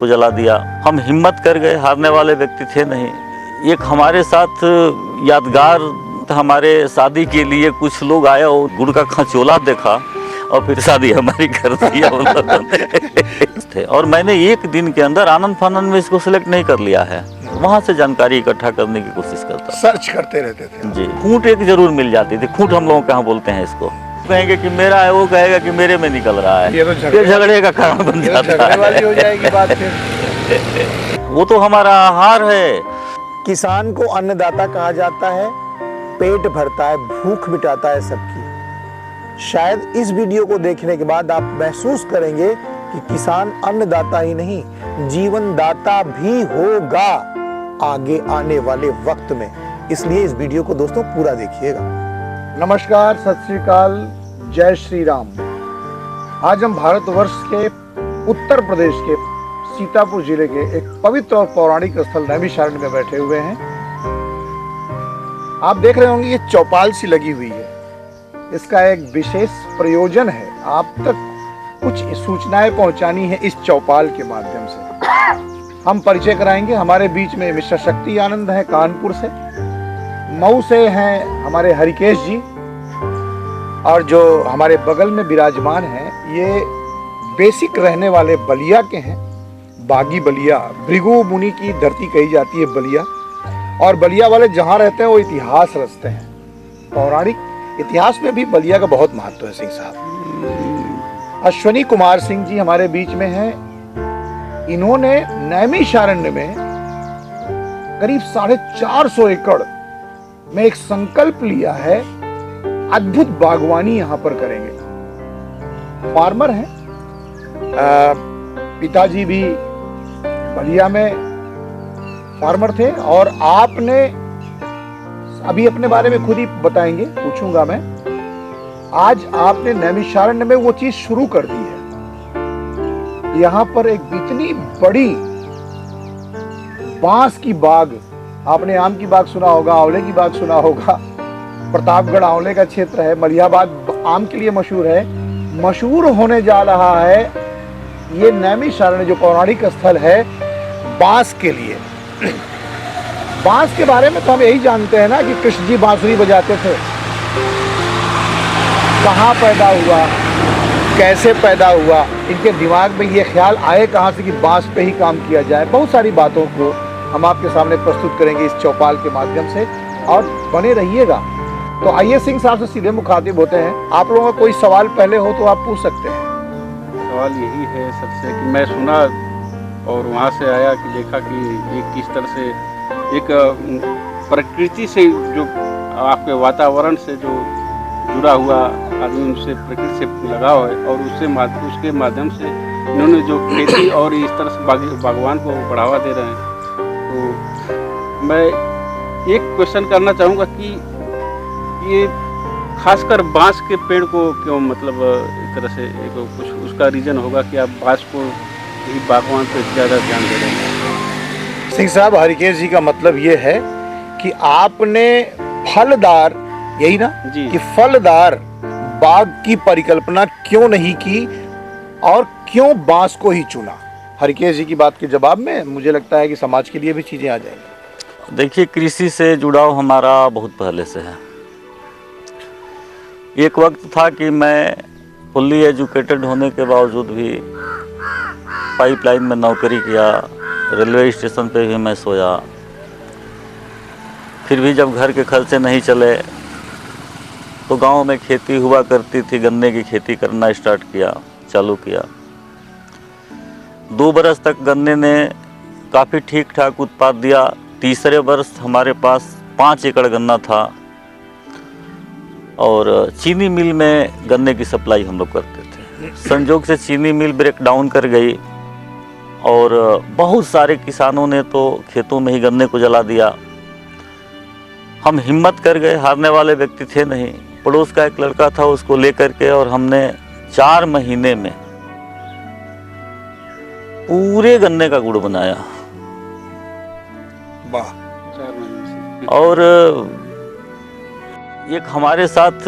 को जला दिया। हम हिम्मत कर गए, हारने वाले व्यक्ति थे नहीं। एक हमारे साथ यादगार, हमारे शादी के लिए कुछ लोग आए और गुड़ का खचोला देखा और फिर शादी हमारी कर दिया उन लोगों ने। और मैंने एक दिन के अंदर आनंद फानंद में इसको सिलेक्ट नहीं कर लिया है, वहाँ से जानकारी इकट्ठा करने की कोशिश करता, सर्च करते रहते थे जी। खूंट एक जरूर मिल जाती थी। खूंट हम लोग कहाँ बोलते हैं इसको, कहेंगे कि मेरा है, वो कहेगा कि मेरे में निकल रहा है, ये तो झगड़े का कारण बन जाता है, वाली हो जाएगी बात फिर। वो तो हमारा आहार है। किसान को अन्नदाता कहा जाता है, पेट भरता है, भूख मिटाता है सबकी। शायद इस वीडियो को देखने के बाद आप महसूस करेंगे कि किसान अन्नदाता ही नहीं, जीवनदाता भी होगा आगे आने वाले वक्त में। इसलिए इस वीडियो को दोस्तों पूरा देखिएगा। नमस्कार, सत श्री अकाल, जय श्री राम। आज हम भारतवर्ष के उत्तर प्रदेश के सीतापुर जिले के एक पवित्र और पौराणिक स्थल नैमिषारण्य में बैठे हुए हैं। आप देख रहे होंगे ये चौपाल सी लगी हुई है। इसका एक विशेष प्रयोजन है, आप तक कुछ सूचनाएं पहुंचानी है इस चौपाल के माध्यम से। हम परिचय कराएंगे। हमारे बीच में मिस्टर शक्ति आनंद है कानपुर से, मऊ से हैं हमारे हरिकेश जी, और जो हमारे बगल में विराजमान हैं ये बेसिक रहने वाले बलिया के हैं। बागी बलिया, भृगु मुनि की धरती कही जाती है बलिया, और बलिया वाले जहाँ रहते हैं वो इतिहास रचते हैं। पौराणिक इतिहास में भी बलिया का बहुत महत्व है। सिंह साहब अश्वनी कुमार सिंह जी हमारे बीच में हैं। इन्होंने नैमिषारण्य में करीब 450 एकड़ में एक संकल्प लिया है, अद्भुत बागवानी यहां पर करेंगे। फार्मर हैं, पिताजी भी बलिया में फार्मर थे, और आपने अभी अपने बारे में खुद ही बताएंगे, पूछूंगा मैं। आज आपने नैमिषारण्य में वो चीज शुरू कर दी है। यहां पर एक इतनी बड़ी बांस की बाग, आपने आम की बाग सुना होगा, आंवले की बाग सुना होगा, प्रतापगढ़ आंवले का क्षेत्र है, मलिहाबाद आम के लिए मशहूर है। मशहूर होने जा रहा है ये नैमिषारण्य जो पौराणिक स्थल है बांस के लिए। बांस के बारे में तो हम यही जानते हैं ना कि कृष्ण जी बांसुरी बजाते थे। कहाँ पैदा हुआ, कैसे पैदा हुआ, इनके दिमाग में ये ख्याल आए कहाँ से कि बांस पे ही काम किया जाए। बहुत सारी बातों को हम आपके सामने प्रस्तुत करेंगे इस चौपाल के माध्यम से, और बने रहिएगा। तो आइए सिंह साहब से सीधे मुखातिब होते हैं। आप लोगों का कोई सवाल पहले हो तो आप पूछ सकते हैं। सवाल यही है सबसे कि मैं सुना और वहाँ से आया कि देखा कि ये किस तरह से एक प्रकृति से, जो आपके वातावरण से जो जुड़ा हुआ आदमी, उनसे प्रकृति से लगाव है, और उसके माध्यम से इन्होंने जो खेती और इस तरह से बागवान को बढ़ावा दे रहे हैं। तो मैं एक क्वेश्चन करना चाहूँगा कि ये खासकर बांस के पेड़ को क्यों, मतलब एक तरह से कुछ उसका रीजन होगा कि आप बांस को ही बागवान पे ज़्यादा ध्यान दे रहे हैं। सिंह साहब, हरिकेश जी का मतलब ये है कि आपने फलदार, यही ना जी, कि फलदार बाग की परिकल्पना क्यों नहीं की और क्यों बांस को ही चुना। हरिकेश जी की बात के जवाब में मुझे लगता है कि समाज के लिए भी चीजें आ जाएंगी। देखिए, कृषि से जुड़ाव हमारा बहुत पहले से है। एक वक्त था कि मैं फुल्ली एजुकेटेड होने के बावजूद भी पाइपलाइन में नौकरी किया, रेलवे स्टेशन पे भी मैं सोया। फिर भी जब घर के खर्चे नहीं चले तो गांव में खेती हुआ करती थी, गन्ने की खेती करना चालू किया। 2 बरस तक गन्ने ने काफ़ी ठीक ठाक उत्पाद दिया। तीसरे वर्ष हमारे पास 5 एकड़ गन्ना था, और चीनी मिल में गन्ने की सप्लाई हम लोग करते थे। संजोग से चीनी मिल ब्रेक डाउन कर गई, और बहुत सारे किसानों ने तो खेतों में ही गन्ने को जला दिया। हम हिम्मत कर गए, हारने वाले व्यक्ति थे नहीं। पड़ोस का एक लड़का था, उसको लेकर के, और हमने 4 महीने में पूरे गन्ने का गुड़ बनाया। वाह। 4 महीने से। और एक हमारे साथ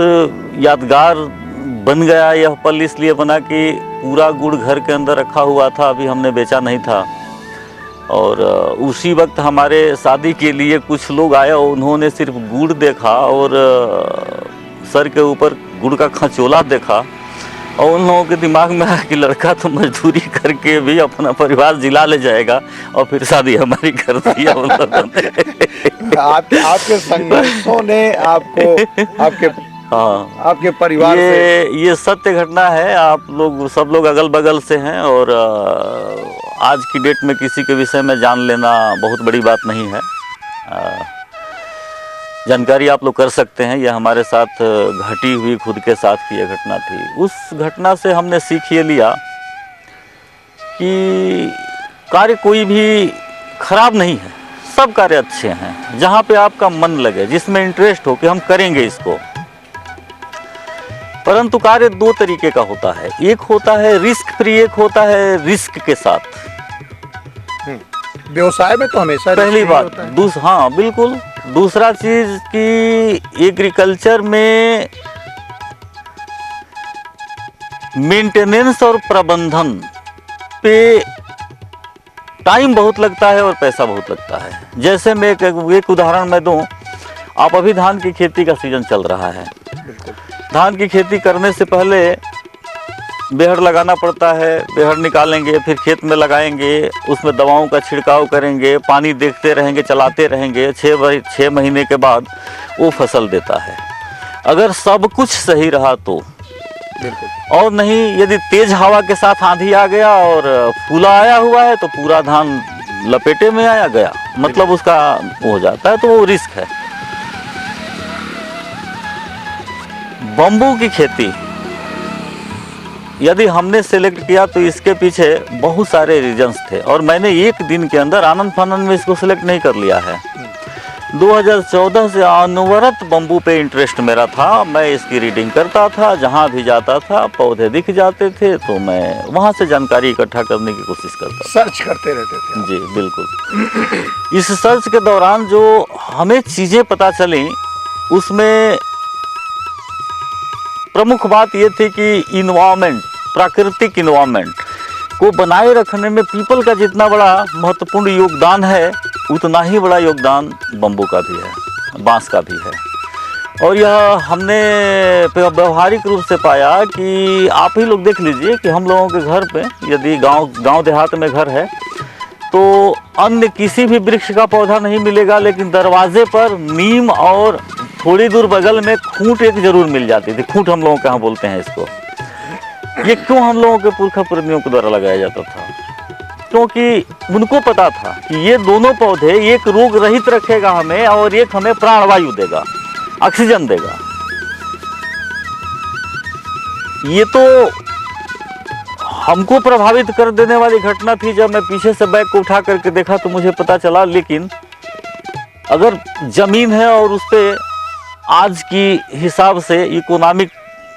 यादगार बन गया यह पल, इसलिए बना कि पूरा गुड़ घर के अंदर रखा हुआ था, अभी हमने बेचा नहीं था। और उसी वक्त हमारे शादी के लिए कुछ लोग आए, उन्होंने सिर्फ गुड़ देखा और सर के ऊपर गुड़ का खंचोला देखा और उन लोगों के दिमाग में आया कि लड़का तो मजदूरी करके भी अपना परिवार जिला ले जाएगा और फिर शादी हमारी कर दिया उन लोगों ने। आपके संघर्षों ने आपको हाँ, आपके परिवार से ये सत्य घटना है। आप लोग सब लोग अगल बगल से हैं और आज की डेट में किसी के विषय में जान लेना बहुत बड़ी बात नहीं है। जानकारी आप लोग कर सकते हैं। यह हमारे साथ घटी हुई खुद के साथ की यह घटना थी। उस घटना से हमने सीख ये लिया कि कार्य कोई भी खराब नहीं है, सब कार्य अच्छे हैं। जहाँ पे आपका मन लगे, जिसमें इंटरेस्ट हो कि हम करेंगे इसको। परंतु कार्य दो तरीके का होता है, एक होता है रिस्क फ्री, एक होता है रिस्क के साथ। व्यवसाय में तो हमेशा पहली बात। हाँ बिल्कुल। दूसरा चीज कि एग्रीकल्चर में मेंटेनेंस और प्रबंधन पे टाइम बहुत लगता है और पैसा बहुत लगता है। जैसे मैं एक उदाहरण मैं दूं, आप अभी धान की खेती का सीजन चल रहा है। धान की खेती करने से पहले बेहड़ लगाना पड़ता है। बेहड़ निकालेंगे, फिर खेत में लगाएंगे, उसमें दवाओं का छिड़काव करेंगे, पानी देखते रहेंगे, चलाते रहेंगे। 6 महीने के बाद वो फसल देता है। अगर सब कुछ सही रहा तो, और नहीं यदि तेज हवा के साथ आंधी आ गया और फूला आया हुआ है तो पूरा धान लपेटे में आया गया, मतलब उसका हो जाता है। तो वो रिस्क है। बम्बू की खेती यदि हमने सेलेक्ट किया तो इसके पीछे बहुत सारे रीजंस थे और मैंने एक दिन के अंदर आनंद फानंद में इसको सिलेक्ट नहीं कर लिया है। 2014 से अनवरत बम्बू पे इंटरेस्ट मेरा था। मैं इसकी रीडिंग करता था, जहाँ भी जाता था पौधे दिख जाते थे तो मैं वहाँ से जानकारी इकट्ठा करने की कोशिश करता था। सर्च करते रहते थे। जी बिल्कुल। इस सर्च के दौरान जो हमें चीज़ें पता चली, उसमें प्रमुख बात ये थी कि इन्वायरमेंट, प्राकृतिक इन्वायरमेंट को बनाए रखने में पीपल का जितना बड़ा महत्वपूर्ण योगदान है, उतना ही बड़ा योगदान बम्बू का भी है, बांस का भी है। और यह हमने व्यवहारिक रूप से पाया कि आप ही लोग देख लीजिए कि हम लोगों के घर पे यदि गांव देहात में घर है तो अन्य किसी भी वृक्ष का पौधा नहीं मिलेगा, लेकिन दरवाजे पर नीम और थोड़ी दूर बगल में खूंट एक जरूर मिल जाती थी। खूंट हम लोगों के यहाँ बोलते हैं इसको। ये क्यों हम लोगों के पुरखा पुरनियों के द्वारा लगाया जाता था? क्योंकि उनको पता था कि ये दोनों पौधे एक रोग रहित रखेगा हमें और एक हमें प्राणवायु देगा, ऑक्सीजन देगा। ये तो हमको प्रभावित कर देने वाली घटना थी। जब मैं पीछे से बैग को उठा करके देखा तो मुझे पता चला। लेकिन अगर जमीन है और उस पे आज की हिसाब से, इकोनॉमिक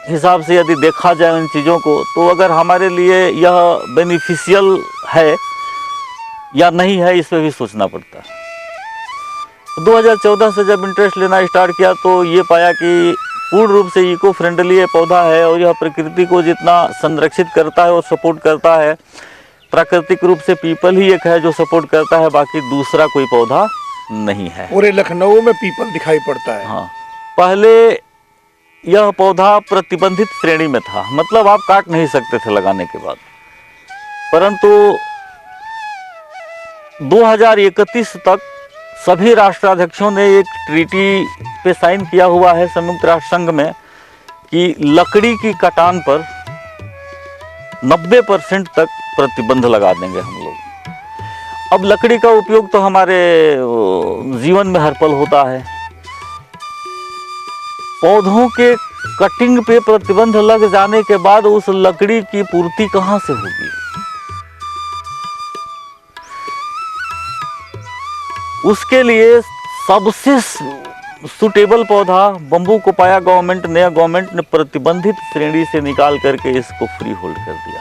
हिसाब से यदि देखा जाए इन चीज़ों को, तो अगर हमारे लिए यह बेनिफिशियल है या नहीं है, इस पर भी सोचना पड़ता है। 2014 से जब इंटरेस्ट लेना स्टार्ट किया तो ये पाया कि पूर्ण रूप से इको फ्रेंडली ये पौधा है और यह प्रकृति को जितना संरक्षित करता है और सपोर्ट करता है। प्राकृतिक रूप से पीपल ही एक है जो सपोर्ट करता है, बाकी दूसरा कोई पौधा नहीं है। पूरे लखनऊ में पीपल दिखाई पड़ता है। हाँ, पहले यह पौधा प्रतिबंधित श्रेणी में था, मतलब आप काट नहीं सकते थे लगाने के बाद। परंतु 2031 तक सभी राष्ट्राध्यक्षों ने एक ट्रीटी पे साइन किया हुआ है संयुक्त राष्ट्र संघ में कि लकड़ी की कटान पर 90% तक प्रतिबंध लगा देंगे हम लोग। अब लकड़ी का उपयोग तो हमारे जीवन में हर पल होता है। पौधों के कटिंग पे प्रतिबंध लग जाने के बाद उस लकड़ी की पूर्ति कहां से होगी? उसके लिए सबसे सुटेबल पौधा बम्बू को पाया गवर्नमेंट ने प्रतिबंधित श्रेणी से निकाल करके इसको फ्री होल्ड कर दिया।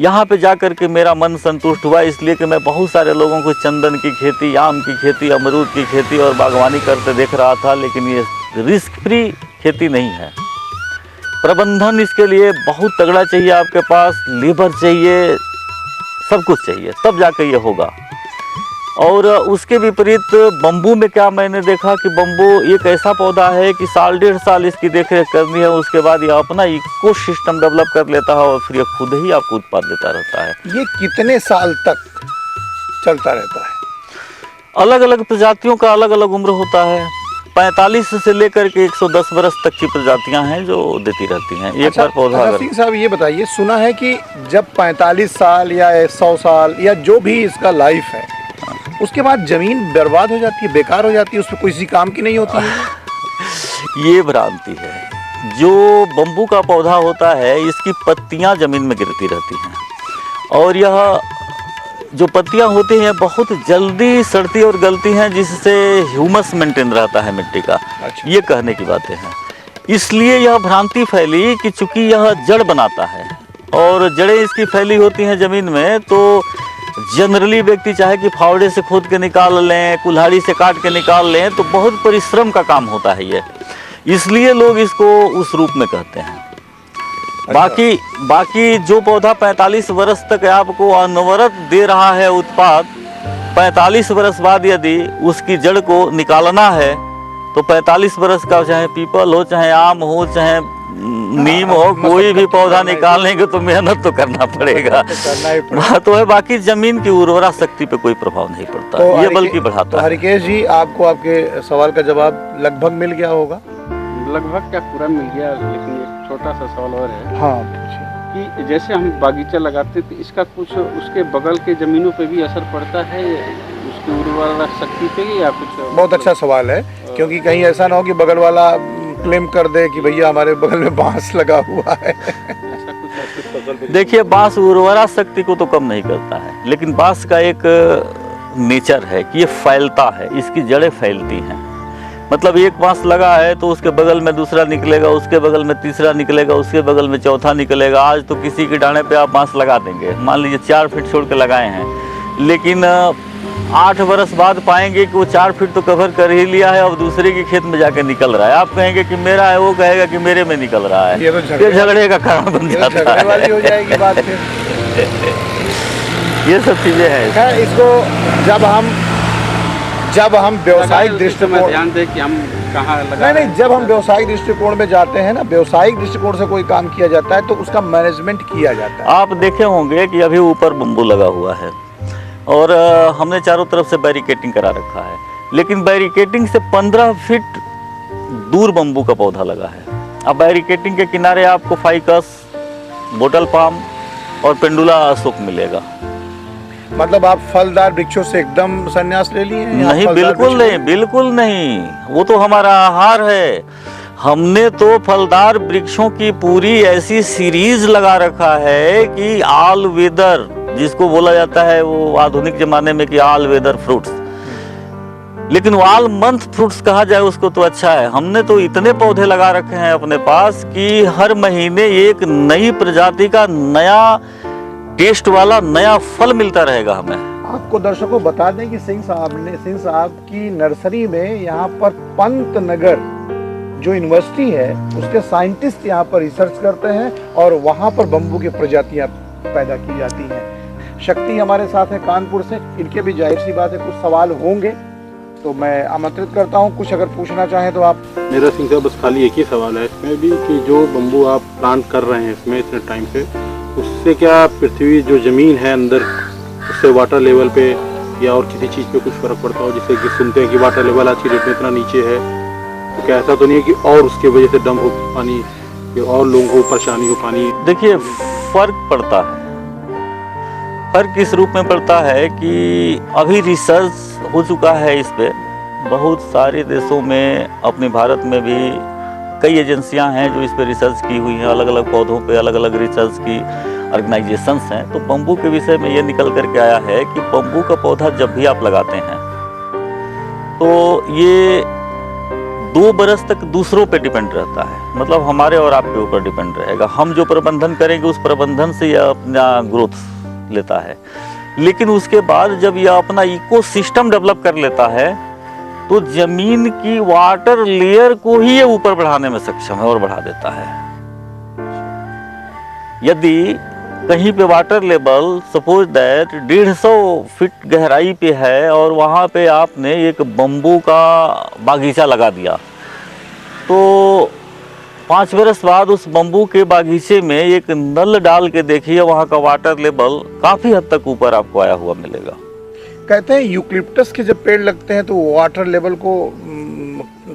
यहाँ पे जाकर के मेरा मन संतुष्ट हुआ, इसलिए कि मैं बहुत सारे लोगों को चंदन की खेती, आम की खेती, अमरूद की खेती और बागवानी करते देख रहा था, लेकिन ये रिस्क फ्री खेती नहीं है। प्रबंधन इसके लिए बहुत तगड़ा चाहिए, आपके पास लेबर चाहिए, सब कुछ चाहिए, तब जाके ये होगा। और उसके विपरीत बम्बू में क्या मैंने देखा कि बम्बू एक ऐसा पौधा है कि साल 1.5 साल इसकी देखरेख करनी है, उसके बाद यह अपना इको सिस्टम डेवलप कर लेता है और फिर यह खुद ही आपको उत्पाद देता रहता है। ये कितने साल तक चलता रहता है? अलग अलग प्रजातियों का अलग अलग उम्र होता है। 45 से लेकर के 110 वर्ष तक की प्रजातियां हैं जो देती रहती हैं एक बार पौधा। अच्छा सिंह साहब, ये बताइए, सुना है कि जब 45 साल या 100 साल या जो भी इसका लाइफ है, उसके बाद जमीन बर्बाद हो जाती है, बेकार हो जाती है, उसमें किसी काम की नहीं होती है? ये भ्रांति है। जो बम्बू का पौधा होता है, इसकी पत्तियां जमीन में गिरती रहती हैं और यह जो पत्तियां होती हैं बहुत जल्दी सड़ती और गलती हैं, जिससे ह्यूमस मेंटेन रहता है मिट्टी का। अच्छा। ये कहने की बातें हैं। इसलिए यह भ्रांति फैली कि चूंकि यह जड़ बनाता है और जड़ें इसकी फैली होती हैं जमीन में, तो जनरली व्यक्ति चाहे कि फावड़े से खोद के निकाल लें, कुल्हाड़ी से काट के निकाल लें, तो बहुत परिश्रम का काम होता है ये, इसलिए लोग इसको उस रूप में कहते हैं। बाकी जो पौधा 45 वर्ष तक आपको अनवरत दे रहा है उत्पाद, 45 वर्ष बाद यदि उसकी जड़ को निकालना है तो 45 वर्ष का चाहे पीपल हो, चाहे आम हो, चाहे नीम हो, कोई भी पौधा निकालने के तो मेहनत तो करना पड़ेगा। तो है, बाकी जमीन की उर्वरा शक्ति पे कोई प्रभाव नहीं पड़ता, तो ये बल्कि बढ़ाता तो है। हरिकेश जी, आपको आपके सवाल का जवाब लगभग मिल गया होगा? लगभग क्या पूरा मिल गया, लेकिन एक छोटा सा सवाल और है। हाँ पूछिए। कि जैसे हम बागीचा लगाते तो इसका कुछ उसके बगल के जमीनों पे भी असर पड़ता है, उसकी उर्वरा शक्ति पे, या कुछ? बहुत अच्छा सवाल है, क्योंकि कहीं ऐसा ना हो कि बगल वाला क्लेम कर दे कि भैया हमारे बगल में बांस लगा हुआ है। ऐसा कुछ देखिए, बांस उर्वरा शक्ति को तो कम नहीं करता है, लेकिन बांस का एक नेचर है कि ये फैलता है, इसकी जड़ें फैलती हैं। मतलब एक बांस लगा है तो उसके बगल में दूसरा निकलेगा, उसके बगल में तीसरा निकलेगा, उसके बगल में चौथा निकलेगा। आज तो किसी के डाने पे आप बांस लगा देंगे, मान लीजिए 4 फीट छोड़ के लगाए हैं, लेकिन 8 वर्ष बाद पाएंगे कि वो 4 फीट तो कवर कर ही लिया है और दूसरे के खेत में जाके निकल रहा है। आप कहेंगे कि मेरा है, वो कहेगा कि मेरे में निकल रहा है। ये तो झगड़े का कारण बन जाता है, झगड़े वाली हो जाएगी बात फिर। ये सब चीजें हैं। खैर, इसको जब हम व्यवसायिक दृष्टिकोण, ध्यान दें कि हम कहाँ लगा नहीं, जब हम व्यवसायिक दृष्टिकोण में जाते हैं ना, व्यवसायिक दृष्टिकोण से कोई काम किया जाता है तो उसका मैनेजमेंट किया जाता है। आप देखे होंगे कि अभी ऊपर बम्बू लगा हुआ है और हमने चारों तरफ से बैरिकेटिंग करा रखा है, लेकिन बैरिकेटिंग से 15 फीट दूर बम्बू का पौधा लगा है। अब बैरिकेटिंग के किनारे आपको फाइकस, बोटल पाम और पेंडुला अशोक मिलेगा। मतलब आप फलदार वृक्षों से एकदम संन्यास ले लिए हैं? नहीं, बिल्कुल नहीं, बिल्कुल नहीं, वो तो हमारा आहार है। हमने तो फलदार वृक्षों की पूरी ऐसी सीरीज लगा रखा है कि ऑल वेदर, जिसको बोला जाता है वो आधुनिक जमाने में कि ऑल वेदर फ्रूट्स, लेकिन ऑल मंथ फ्रूट्स कहा जाए उसको तो अच्छा है। हमने तो इतने पौधे लगा रखे हैं अपने पास कि हर महीने एक नई प्रजाति का नया टेस्ट वाला नया फल मिलता रहेगा हमें। आपको दर्शकों बता दें कि सिंह साहब की नर्सरी में यहाँ पर पंतनगर जो यूनिवर्सिटी है उसके साइंटिस्ट यहाँ पर रिसर्च करते हैं और वहाँ पर बम्बू की प्रजातियाँ पैदा की जाती हैं। शक्ति हमारे साथ है कानपुर से, इनके भी जाहिर सी बात है कुछ सवाल होंगे, तो मैं आमंत्रित करता हूँ, कुछ अगर पूछना चाहें तो आप। मेरा सिंह साहब बस खाली एक ही सवाल है इसमें भी कि जो बम्बू आप प्लांट कर रहे हैं इसमें इतने टाइम से, उससे क्या पृथ्वी जो ज़मीन है अंदर उससे वाटर लेवल पे या और किसी चीज़ पे कुछ फ़र्क पड़ता हो? जिससे कि सुनते हैं कि वाटर लेवल आज की डेट में इतना नीचे है, तो क्या ऐसा तो नहीं है कि और उसके वजह से डंप हो पानी या और लोगों को परेशानी हो पानी? देखिए, फर्क पड़ता है। फर्क किस रूप में पड़ता है कि अभी रिसर्च हो चुका है इस पे, बहुत सारे देशों में, अपने भारत में भी कई एजेंसियां हैं जो इस पे रिसर्च की हुई हैं, अलग अलग पौधों पे अलग अलग रिसर्च की ऑर्गेनाइजेशंस हैं। तो बम्बू के विषय में ये निकल करके आया है कि बम्बू का पौधा जब भी आप लगाते हैं तो ये 2 बरस तक दूसरों पे डिपेंड रहता है, मतलब हमारे और आपके ऊपर डिपेंड रहेगा। हम जो प्रबंधन करेंगे उस प्रबंधन से यह अपना ग्रोथ लेता है, लेकिन उसके बाद जब यह अपना इकोसिस्टम डेवलप कर लेता है तो जमीन की वाटर लेयर को ही ये ऊपर बढ़ाने में सक्षम है और बढ़ा देता है। यदि कहीं पे water level suppose that 150 feet गहराई पे है और वहाँ पे आपने एक बम्बू का बागीचा लगा दिया, तो 5 बरस बाद उस बम्बू के बागीचे में एक नल डाल के देखिए, वहाँ का वाटर लेवल काफ़ी हद तक ऊपर आपको आया हुआ मिलेगा। कहते हैं यूकलिप्टस के जब पेड़ लगते हैं तो वाटर लेवल को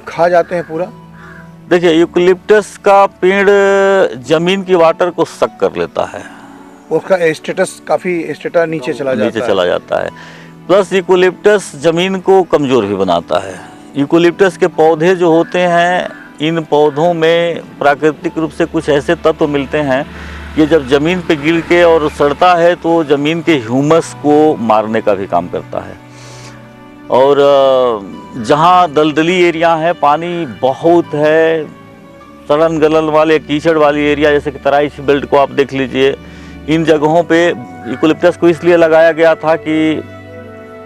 खा जाते हैं पूरा। देखिए, यूकलिप्टस का पेड़ जमीन की वाटर को सक कर लेता है, उसका स्टेटस काफी स्टेटस नीचे चला जाता है। प्लस यूकलिप्टस जमीन को कमजोर भी बनाता है। यूकलिप्टस के पौधे जो होते हैं, इन पौधों में प्राकृतिक रूप से कुछ ऐसे तत्व मिलते हैं कि जब ज़मीन पे गिर के और सड़ता है तो ज़मीन के ह्यूमस को मारने का भी काम करता है। और जहाँ दलदली एरिया है, पानी बहुत है, सड़न गलन वाले कीचड़ वाली एरिया जैसे कि तराई बेल्ट को आप देख लीजिए, इन जगहों पे यूकलिप्टस को इसलिए लगाया गया था कि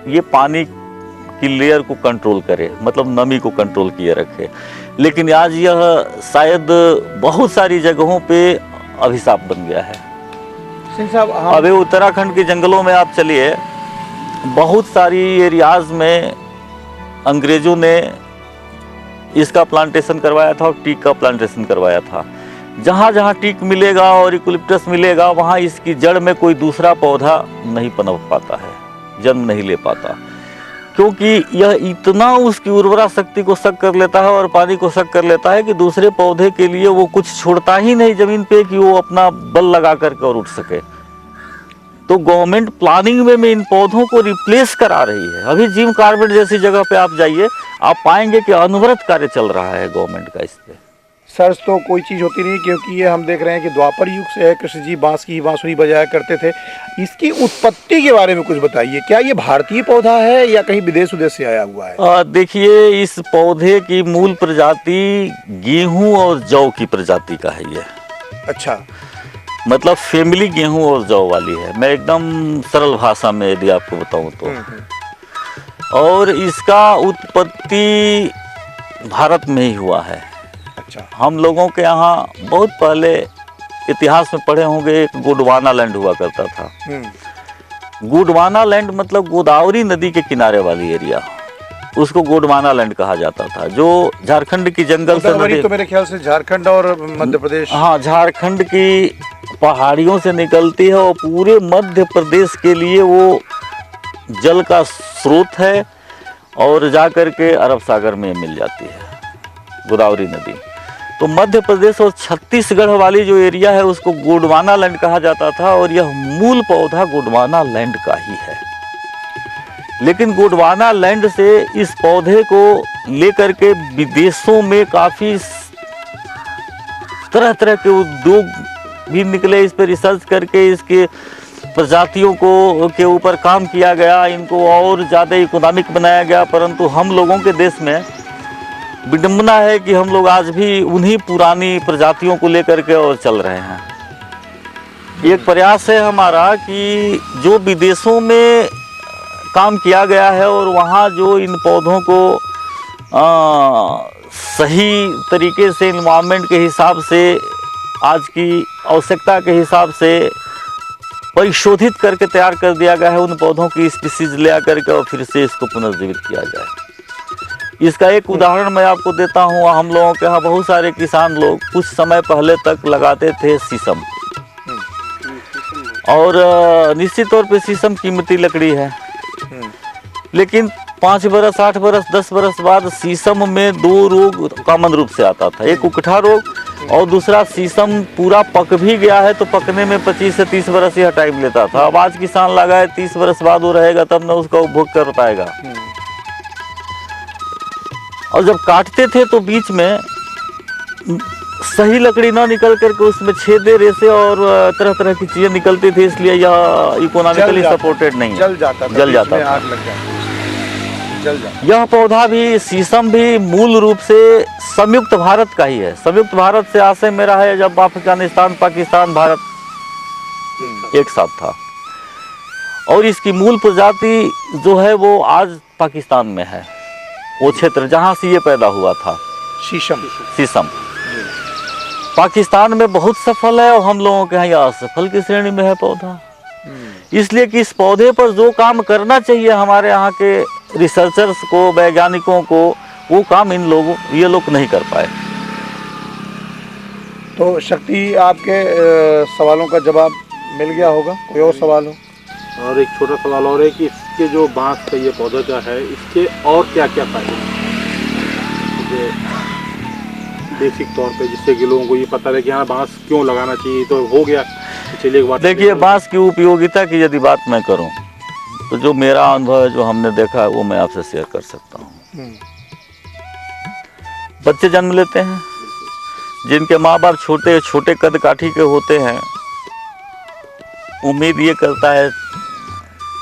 ये पानी की लेयर को कंट्रोल करे, मतलब नमी को कंट्रोल किए रखे। लेकिन आज यह शायद बहुत सारी जगहों पे अभिशाप बन गया है। सिंह साहब, अभी उत्तराखंड के जंगलों में आप चलिए, बहुत सारी एरियाज में अंग्रेजों ने इसका प्लांटेशन करवाया था और टीक का प्लांटेशन करवाया था। जहाँ जहाँ टीक मिलेगा और यूकलिप्टस मिलेगा, वहाँ इसकी जड़ में कोई दूसरा पौधा नहीं पनप पाता है, जन्म नहीं ले पाता, क्योंकि यह इतना उसकी उर्वरा शक्ति को सक कर लेता है और पानी को सक कर लेता है कि दूसरे पौधे के लिए वो कुछ छोड़ता ही नहीं जमीन पे कि वो अपना बल लगा करके और उठ सके। तो गवर्नमेंट प्लानिंग में इन पौधों को रिप्लेस करा रही है। अभी जिम कार्बेट जैसी जगह पे आप जाइए, आप पाएंगे कि अनवरत कार्य चल रहा है गवर्नमेंट का इस पे। सर्च तो कोई चीज़ होती नहीं, क्योंकि ये हम देख रहे हैं कि द्वापर युग से है, कृष्ण जी बांस की बांसुरी बजाया करते थे। इसकी उत्पत्ति के बारे में कुछ बताइए, क्या ये भारतीय पौधा है या कहीं विदेश उदेश से आया हुआ है? देखिए, इस पौधे की मूल प्रजाति गेहूं और जौ की प्रजाति का है ये। अच्छा, मतलब फैमिली गेहूं और जौ वाली है। मैं एकदम सरल भाषा में यदि आपको बताऊं तो। और इसका उत्पत्ति भारत में ही हुआ है। अच्छा, हम लोगों के यहाँ बहुत पहले इतिहास में पढ़े होंगे, एक गोंडवाना लैंड हुआ करता था। गोंडवाना लैंड मतलब गोदावरी नदी के किनारे वाली एरिया, उसको गोंडवाना लैंड कहा जाता था, जो झारखंड की जंगल से नदी, तो मेरे ख्याल से झारखंड और मध्य प्रदेश, हाँ, झारखंड की पहाड़ियों से निकलती है और पूरे मध्य प्रदेश के लिए वो जल का स्रोत है और जाकर के अरब सागर में मिल जाती है गोदावरी नदी। तो मध्य प्रदेश और छत्तीसगढ़ वाली जो एरिया है उसको गोंडवाना लैंड कहा जाता था और यह मूल पौधा गोंडवाना लैंड का ही है। लेकिन गोंडवाना लैंड से इस पौधे को लेकर के विदेशों में काफ़ी तरह तरह के उद्योग भी निकले, इस पर रिसर्च करके इसके प्रजातियों को के ऊपर काम किया गया, इनको और ज़्यादा इकोनॉमिक बनाया गया। परंतु हम लोगों के देश में विडंबना है कि हम लोग आज भी उन्हीं पुरानी प्रजातियों को लेकर के और चल रहे हैं। एक प्रयास है हमारा कि जो विदेशों में काम किया गया है और वहाँ जो इन पौधों को सही तरीके से एनवायरनमेंट के हिसाब से, आज की आवश्यकता के हिसाब से परिशोधित करके तैयार कर दिया गया है, उन पौधों की स्पीसीज ले आकर के और फिर से इसको पुनर्जीवित किया जाए। इसका एक उदाहरण मैं आपको देता हूँ। हम लोगों के यहाँ बहुत सारे किसान लोग कुछ समय पहले तक लगाते थे शीशम, और निश्चित तौर पे शीशम कीमती लकड़ी है, लेकिन 5 बरस 8 बरस 10 बरस बाद शीशम में 2 रोग कॉमन रूप से आता था। एक उकठा रोग और दूसरा शीशम पूरा पक भी गया है तो पकने में 25 से 30 बरस यह टाइम लेता था। अब आज किसान लगाए 30 बरस बाद वो रहेगा तब न उसका उपभोग कर पाएगा। और जब काटते थे तो बीच में सही लकड़ी ना निकल करके उसमें छेदे रेसे और तरह तरह की चीजें निकलती थी, इसलिए यह इकोनॉमिकली सपोर्टेड नहीं है, जल जाता था, जल जाता था। आग लग जाती, जल जाता। यह पौधा भी, शीशम भी मूल रूप से संयुक्त भारत का ही है। संयुक्त भारत से आशय मेरा है जब अफगानिस्तान, पाकिस्तान, भारत एक साथ था, और इसकी मूल प्रजाति जो है वो आज पाकिस्तान में है, वो क्षेत्र जहाँ से ये पैदा हुआ था शीशम। शीशम। पाकिस्तान में बहुत सफल है और हम लोगों के यहाँ असफल की श्रेणी में है पौधा। इसलिए कि इस पौधे पर जो काम करना चाहिए हमारे यहाँ के रिसर्चर्स को, वैज्ञानिकों को, वो काम ये लोग नहीं कर पाए। तो शक्ति, आपके सवालों का जवाब मिल गया होगा? कोई और सवाल हो? और एक छोटा सवाल और है कि इसके जो बांस का ये पौधा जो है, इसके और क्या क्या फायदे हैं बेसिक तौर पे, जिससे कि लोगों को ये पता है कि हाँ बांस क्यों लगाना चाहिए। तो हो गया, चलिए एक बात। देखिए, बांस की उपयोगिता की यदि बात मैं करूं तो जो मेरा अनुभव है, जो हमने देखा है, वो मैं आपसे शेयर कर सकता हूं। बच्चे जन्म लेते हैं, जिनके माँ बाप छोटे छोटे कद काठी के होते हैं, उम्मीद ये करता है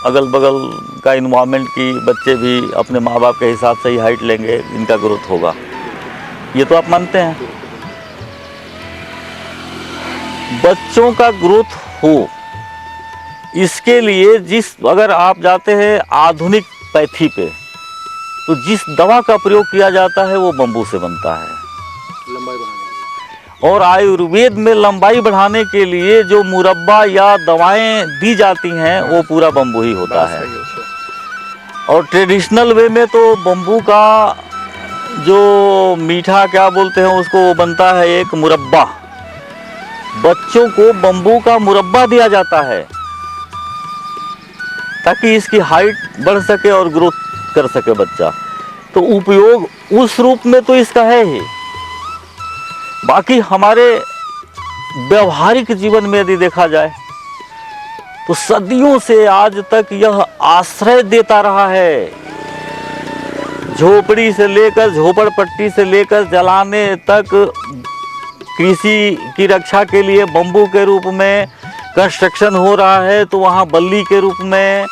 अगल बगल का इन्वायरमेंट की बच्चे भी अपने माँ बाप के हिसाब से ही हाइट लेंगे, इनका ग्रोथ होगा। ये तो आप मानते हैं। बच्चों का ग्रोथ हो, इसके लिए अगर आप जाते हैं आधुनिक पैथी पे, तो जिस दवा का प्रयोग किया जाता है वो बम्बू से बनता है। लंबाई बढ़ाने के लिए। और आयुर्वेद में लंबाई बढ़ाने के लिए जो मुरब्बा या दवाएं दी जाती हैं, वो पूरा बम्बू ही होता है। और ट्रेडिशनल वे में तो बम्बू का जो मीठा क्या बोलते हैं उसको, वो बनता है एक मुरब्बा। बच्चों को बम्बू का मुरब्बा दिया जाता है ताकि इसकी हाइट बढ़ सके और ग्रोथ कर सके बच्चा। तो उपयोग उस रूप में तो इसका है ही। बाकी हमारे व्यवहारिक जीवन में यदि देखा जाए तो सदियों से आज तक यह आश्रय देता रहा है। झोपड़ी से लेकर, झोपड़पट्टी से लेकर जलाने तक, कृषि की रक्षा के लिए बम्बू के रूप में कंस्ट्रक्शन हो रहा है, तो वहाँ बल्ली के रूप में,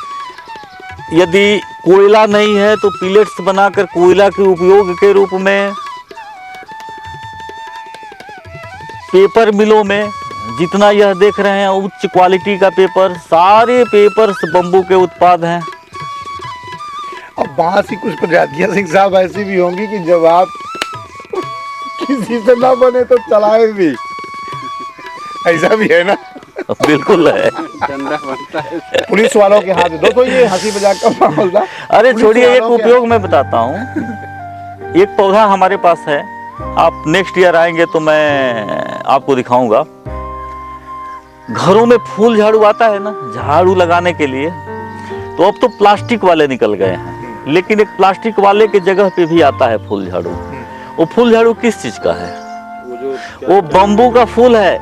यदि कोयला नहीं है तो पिलेट्स बनाकर कोयला के उपयोग के रूप में, पेपर मिलों में जितना यह देख रहे हैं उच्च क्वालिटी का पेपर, सारे पेपर्स बम्बू के उत्पाद हैं। अब बांस की कुछ प्रजातियां सिंह साहब ऐसी भी होंगी कि जब आप किसी से ना बने तो चलाए भी, ऐसा भी है ना? बिल्कुल है। डंडा बनता है। पुलिस वालों के हाथ में। दोस्तों, ये हंसी मजाक का माहौल था। अरे छोड़िए, एक उपयोग मैं बताता हूँ। एक पौधा हमारे पास है, आप नेक्स्ट ईयर आएंगे तो मैं आपको दिखाऊंगा। घरों में फूल झाड़ू आता है ना, झाड़ू लगाने के लिए, तो अब तो प्लास्टिक वाले निकल गए हैं, लेकिन एक प्लास्टिक वाले की जगह पे भी आता है फूल झाड़ू। वो फूल झाड़ू किस चीज का है? वो बम्बू का फूल है।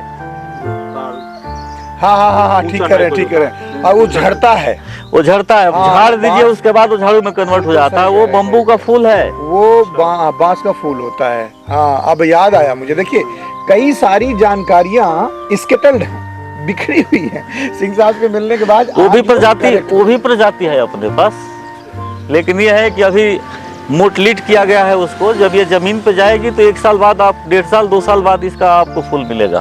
हाँ, ठीक करें। और वो झड़ता है। वो झड़ता है, झाड़ दीजिए, उसके बाद वो झाड़ू में कन्वर्ट हो जाता है। वो बम्बू का फूल है, वो बांस का फूल होता है। हाँ, अब याद आया मुझे। देखिए, कई सारी जानकारियां स्केटल्ड हैं, बिखरी हुई है सिंह साहब के मिलने के बाद। वो भी प्रजाति है अपने पास, लेकिन ये है कि अभी मोटलिट किया गया है उसको। जब ये जमीन पे जाएगी तो 1 साल बाद, आप 1.5 साल 2 साल बाद इसका आपको फूल मिलेगा,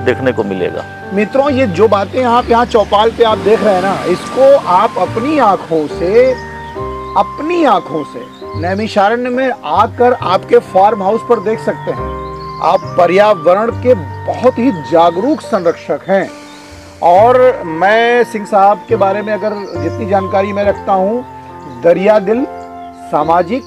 देखने को मिलेगा। मित्रों, ये जो बातें आप यहाँ चौपाल पे आप देख रहे हैं ना, इसको आप अपनी आंखों से नैमिषारण्य में आकर आपके फार्म हाउस पर देख सकते हैं। आप पर्यावरण के बहुत ही जागरूक संरक्षक हैं। और मैं सिंह साहब के बारे में अगर जितनी जानकारी मैं रखता हूँ, दरिया दिल, सामाजिक,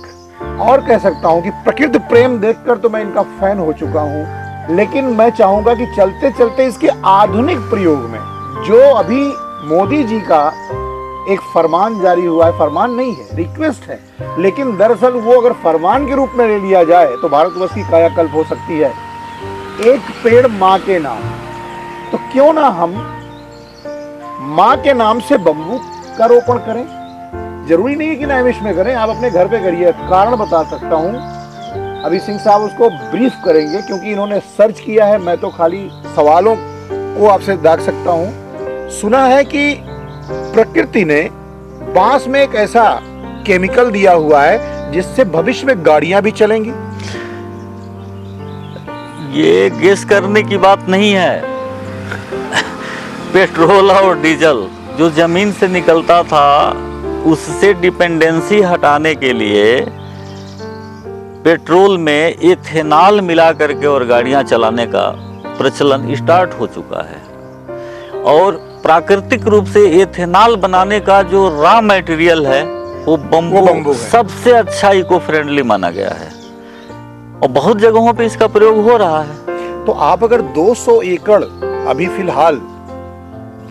और कह सकता हूँ कि प्रकृति प्रेम देखकर तो मैं इनका फैन हो चुका हूँ। लेकिन मैं चाहूंगा कि चलते चलते इसके आधुनिक प्रयोग में, जो अभी मोदी जी का एक फरमान जारी हुआ है, फरमान नहीं है, रिक्वेस्ट है, लेकिन दरअसल वो अगर फरमान के रूप में ले लिया जाए तो भारतवर्ष की कायाकल्प हो सकती है। एक पेड़ माँ के नाम, तो क्यों ना हम माँ के नाम से बम्बू का रोपण करें। जरूरी नहीं है कि नैमिष में करें, आप अपने घर पे करिए। कारण बता सकता हूँ, अभी सिंह साहब उसको ब्रीफ करेंगे क्योंकि इन्होंने सर्च किया है, मैं तो खाली सवालों को आपसे दाग सकता हूँ। सुना है कि प्रकृति ने बांस में एक ऐसा केमिकल दिया हुआ है जिससे भविष्य में गाड़ियां भी चलेंगी। ये गेस करने की बात नहीं है। पेट्रोल और डीजल जो जमीन से निकलता था, उससे डिपेंडेंसी हटाने के लिए पेट्रोल में इथेनॉल मिला करके और गाड़ियां चलाने का प्रचलन स्टार्ट हो चुका है। और प्राकृतिक रूप से एथेनॉल बनाने का जो रॉ मटेरियल है वो बम्बू है। सबसे अच्छा इको फ्रेंडली माना गया है और बहुत जगहों पे इसका प्रयोग हो रहा है। तो आप अगर 200 एकड़ अभी फिलहाल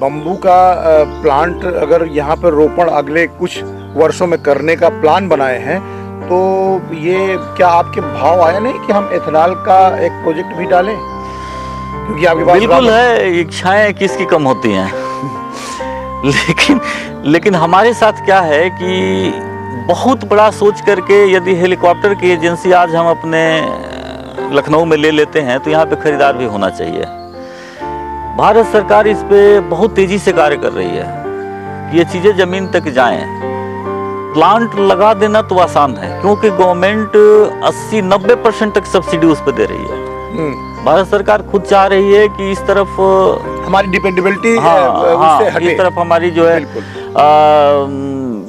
बम्बू का प्लांट अगर यहाँ पर रोपण अगले कुछ वर्षों में करने का प्लान बनाए हैं, तो ये क्या आपके भाव आया नहीं कि हम एथेनॉल का एक प्रोजेक्ट भी डालें? क्योंकि आपके पास बिल्कुल है, इच्छाएं किसकी कम होती हैं लेकिन हमारे साथ क्या है कि बहुत बड़ा सोच करके यदि हेलीकॉप्टर की एजेंसी आज हम अपने लखनऊ में ले लेते हैं तो यहाँ पे खरीदार भी होना चाहिए। भारत सरकार इस पे बहुत तेजी से कार्य कर रही है कि ये चीजें जमीन तक जाएं। प्लांट लगा देना तो आसान है क्योंकि गवर्नमेंट 80-90% तक सब्सिडी उस पर दे रही है। भारत सरकार खुद चाह रही है कि इस तरफ हमारी डिपेंडेबिलिटी उससे हटे। इस तरफ हमारी जो है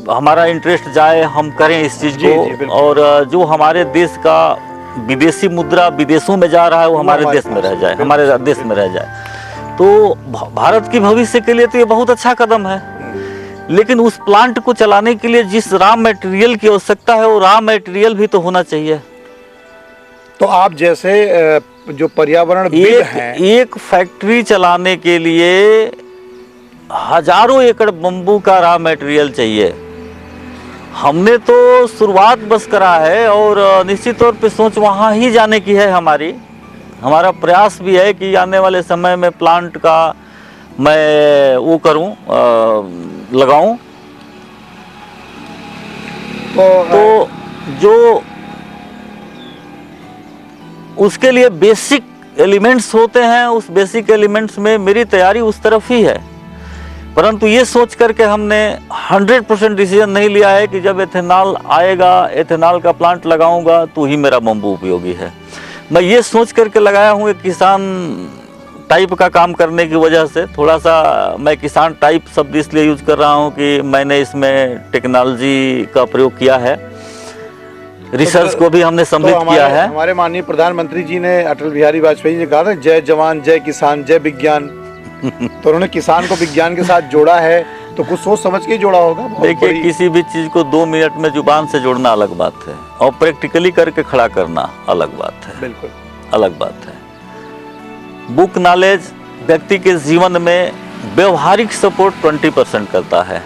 हमारा इंटरेस्ट जाए, हम करें इस चीज को। और जो हमारे देश का विदेशी मुद्रा विदेशों में जा रहा है वो हमारे देश में रह जाए, हमारे देश में रह जाए। तो भारत की भविष्य के लिए तो ये बहुत अच्छा कदम है। लेकिन उस प्लांट को चलाने के लिए जिस रॉ मटेरियल की आवश्यकता है वो रॉ मटेरियल भी तो होना चाहिए। तो आप जैसे जो पर्यावरणविद हैं, एक फैक्ट्री चलाने के लिए हजारों एकड़ बम्बू का रॉ मटेरियल चाहिए। हमने तो शुरुआत बस करा है और निश्चित तौर पे सोच वहाँ ही जाने की है हमारी। हमारा प्रयास भी है कि आने वाले समय में प्लांट का मैं वो करूं, लगाऊं। तो जो उसके लिए बेसिक एलिमेंट्स होते हैं, उस बेसिक एलिमेंट्स में मेरी तैयारी उस तरफ ही है। परंतु ये सोच करके हमने 100% डिसीजन नहीं लिया है कि जब एथेनॉल आएगा, एथेनॉल का प्लांट लगाऊंगा तो ही मेरा बम्बू उपयोगी है। मैं ये सोच करके लगाया हूँ, एक किसान टाइप का काम करने की वजह से थोड़ा सा मैं किसान टाइप शब्द इसलिए यूज कर रहा हूँ कि मैंने इसमें टेक्नोलॉजी का प्रयोग किया है, रिसर्च को भी हमने सम्मिलित किया है। हमारे माननीय प्रधानमंत्री जी ने, अटल बिहारी वाजपेयी जी ने कहा था जय जवान जय किसान जय विज्ञान। तो उन्होंने किसान को विज्ञान के साथ जोड़ा है, तो कुछ सोच समझ के जोड़ा होगा। देखिए, किसी भी चीज को 2 मिनट में जुबान से जोड़ना अलग बात है और प्रैक्टिकली करके खड़ा करना अलग बात है। बिल्कुल अलग बात है। बुक नॉलेज व्यक्ति के जीवन में व्यवहारिक सपोर्ट 20% करता है,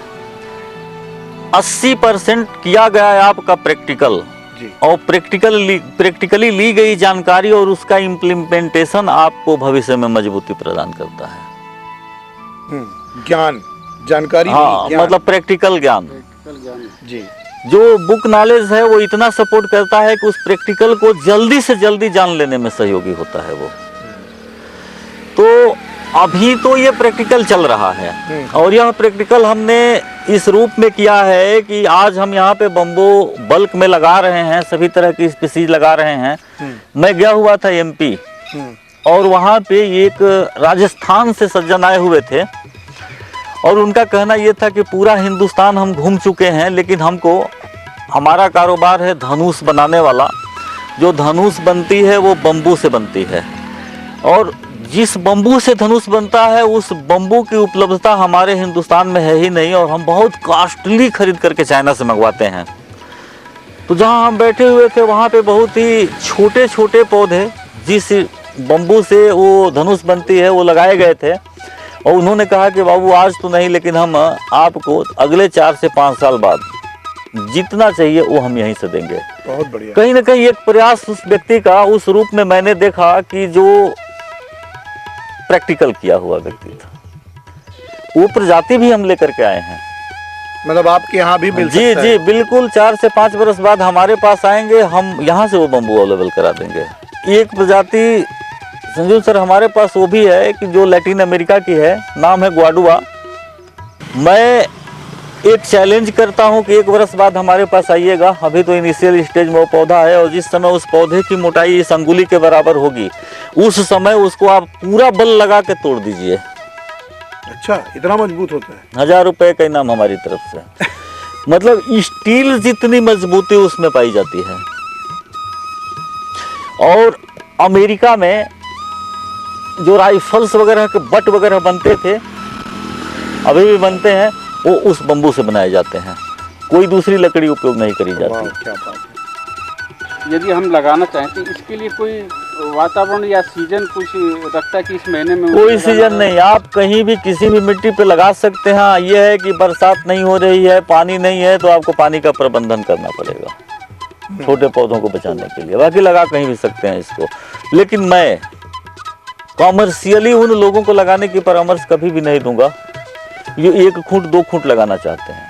80% किया गया है आपका प्रैक्टिकल। और प्रैक्टिकली ली गई जानकारी और उसका इम्प्लीमेंटेशन आपको भविष्य में मजबूती प्रदान करता है। ज्ञान, जानकारी, हाँ, मतलब प्रैक्टिकल ज्ञान जी। जो बुक नॉलेज है वो इतना सपोर्ट करता है कि उस प्रैक्टिकल को जल्दी से जल्दी जान लेने में सहयोगी होता है वो। तो अभी तो ये प्रैक्टिकल चल रहा है और यह प्रैक्टिकल हमने इस रूप में किया है कि आज हम यहाँ पे बम्बू बल्क में लगा रहे हैं, सभी तरह की स्पीसीज लगा रहे हैं। मैं गया हुआ था MP और वहाँ पे एक राजस्थान से सज्जन आए हुए थे और उनका कहना ये था कि पूरा हिंदुस्तान हम घूम चुके हैं, लेकिन हमको, हमारा कारोबार है धनुष बनाने वाला, जो धनुष बनती है वो बम्बू से बनती है और जिस बम्बू से धनुष बनता है उस बम्बू की उपलब्धता हमारे हिंदुस्तान में है ही नहीं और हम बहुत कॉस्टली खरीद करके चाइना से मंगवाते हैं। तो जहाँ हम बैठे हुए थे वहाँ पे बहुत ही छोटे छोटे पौधे जिस बम्बू से वो धनुष बनती है वो लगाए गए थे और उन्होंने कहा कि बाबू आज तो नहीं, लेकिन हम आपको अगले 4 से 5 साल बाद जितना चाहिए वो हम यहीं से देंगे। बहुत बढ़िया। कहीं ना कहीं एक प्रयास उस व्यक्ति का उस रूप में मैंने देखा कि जो प्रैक्टिकल किया हुआ व्यक्ति था, वो प्रजाति भी हम लेकर के आए हैं। मतलब आपके यहाँ भी मिल जी सकता जी है? बिल्कुल, 4 से 5 बरस बाद हमारे पास आएंगे, हम यहाँ से वो बम्बू अवेलेबल करा देंगे। एक प्रजाति संजीव सर हमारे पास वो भी है कि जो लैटिन अमेरिका की है, नाम है ग्वाडुआ। मैं एक चैलेंज करता हूँ कि 1 वर्ष बाद हमारे पास आइएगा। अभी तो इनिशियल स्टेज में वो पौधा है और जिस समय उस पौधे की मोटाई इस अंगुली के बराबर होगी उस समय उसको आप पूरा बल लगा के तोड़ दीजिए। अच्छा, इतना मजबूत होता है? 1000 रुपए का इनाम हमारी तरफ से। मतलब स्टील जितनी मजबूती उसमें पाई जाती है। और अमेरिका में जो राइफल्स वगैरह के बट वगैरह बनते थे, अभी भी बनते हैं, वो उस बम्बू से बनाए जाते हैं। कोई दूसरी लकड़ी उपयोग नहीं करी वाह, जाती। क्या बात है। यदि हम लगाना चाहें तो इसके लिए कोई वातावरण या सीजन कुछ रखता है कि इस महीने में कोई सीजन नहीं, आप कहीं भी किसी भी मिट्टी पे लगा सकते हैं। हाँ, ये है कि बरसात नहीं हो रही है, पानी नहीं है, तो आपको पानी का प्रबंधन करना पड़ेगा छोटे पौधों को बचाने के लिए। बाकी लगा कहीं भी सकते हैं इसको। लेकिन मैं कॉमर्शियली उन लोगों को लगाने की परामर्श कभी भी नहीं दूंगा जो 1 फुट 2 फुट लगाना चाहते हैं।